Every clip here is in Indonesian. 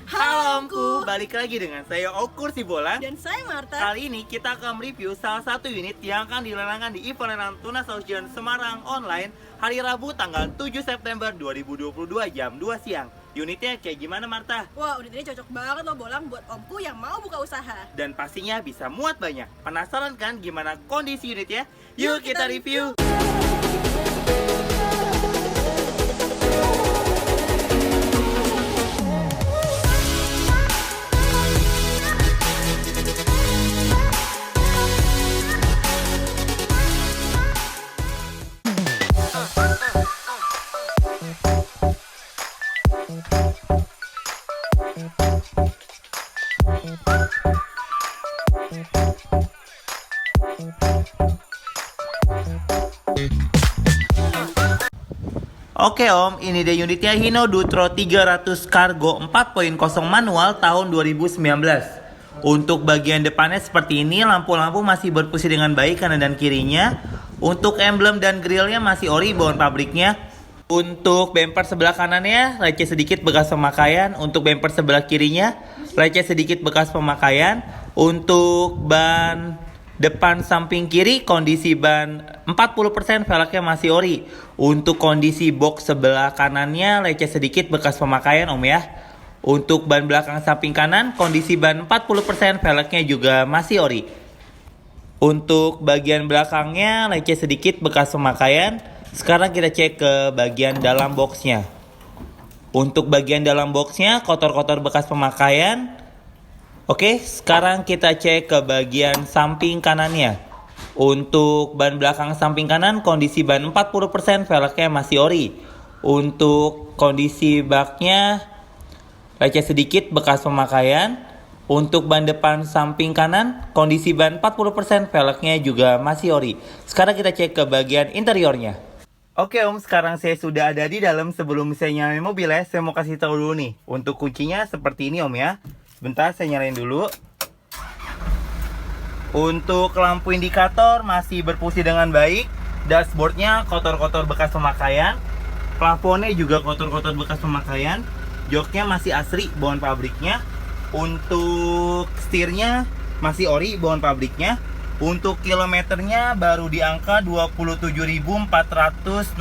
Halo Omku, balik lagi dengan saya Okur Sibolan. Dan saya Marta. Kali ini kita akan mereview salah satu unit yang akan dilelangkan di event lelang Tunas Auction Semarang Online hari Rabu tanggal 7 September 2022 jam 2 siang. Unitnya kayak gimana Marta? Wah, unit ini cocok banget loh Bolang buat omku yang mau buka usaha. Dan pastinya bisa muat banyak. Penasaran kan gimana kondisi unitnya? Yuk kita review. Oke Om, ini dia unitnya Hino Dutro 300 Cargo 4.0 manual tahun 2019. Untuk bagian depannya seperti ini, lampu-lampu masih berfungsi dengan baik kanan dan kirinya. Untuk emblem dan grillnya masih ori bawaan pabriknya. Untuk bumper sebelah kanannya, lecet sedikit bekas pemakaian. Untuk bumper sebelah kirinya, lecet sedikit bekas pemakaian. Untuk ban depan samping kiri, kondisi ban 40%, velgnya masih ori. Untuk kondisi box sebelah kanannya, lecet sedikit bekas pemakaian Om ya. Untuk ban belakang samping kanan, kondisi ban 40%, velgnya juga masih ori. Untuk bagian belakangnya, lecet sedikit bekas pemakaian. Sekarang kita cek ke bagian dalam boxnya. Untuk bagian dalam boxnya, kotor-kotor bekas pemakaian. Oke, sekarang kita cek ke bagian samping kanannya. Untuk ban belakang samping kanan, kondisi ban 40%, velgnya masih ori. Untuk kondisi baknya, lecet sedikit bekas pemakaian. Untuk ban depan samping kanan, kondisi ban 40%, velgnya juga masih ori. Sekarang kita cek ke bagian interiornya. Oke Om, sekarang saya sudah ada di dalam. Sebelum saya nyalain mobil ya, saya mau kasih tahu dulu nih. Untuk kuncinya seperti ini Om ya. Sebentar saya nyalain dulu. Untuk lampu indikator masih berfungsi dengan baik. Dashboardnya kotor-kotor bekas pemakaian. Plafonnya juga kotor-kotor bekas pemakaian. Joknya masih asli bawaan pabriknya. Untuk setirnya masih ori bawaan pabriknya. Untuk kilometernya baru di angka 27.468.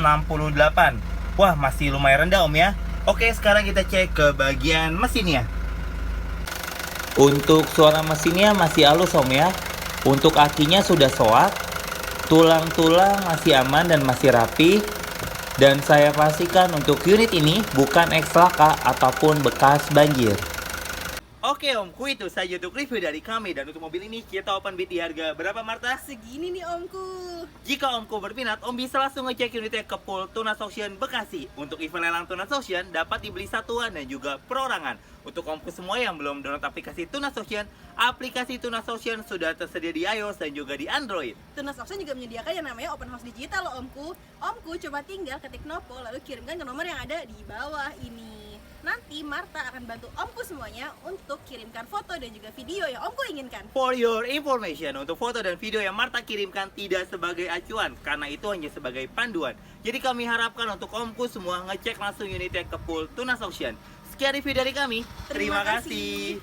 Wah, masih lumayan rendah Om ya. Oke, sekarang kita cek ke bagian mesinnya. Untuk suara mesinnya masih halus Om ya. Untuk akinya sudah soak. Tulang-tulang masih aman dan masih rapi. Dan saya pastikan untuk unit ini bukan eks-laka ataupun bekas banjir. Oke Omku, itu saja untuk review dari kami. Dan untuk mobil ini kita open bid di harga berapa Marta? Segini nih omku. Jika Omku berminat, Om bisa langsung ngecek unitnya ke Pool Tunas Auction Bekasi. Untuk event lelang Tunas Auction dapat dibeli satuan dan juga perorangan. Untuk Omku semua yang belum download aplikasi Tunas Auction, aplikasi Tunas Auction sudah tersedia di iOS dan juga di Android. Tunas Auction juga menyediakan yang namanya open house digital loh omku. Omku coba tinggal ketik Nopo lalu kirimkan ke nomor yang ada di bawah ini. Nanti Marta akan bantu omku semuanya untuk kirimkan foto dan juga video yang omku inginkan. For your information, untuk foto dan video yang Marta kirimkan tidak sebagai acuan, karena itu hanya sebagai panduan. Jadi kami harapkan untuk Omku semua ngecek langsung unitnya ke Pool Tunas Auction. Sekian review dari kami. Terima kasih.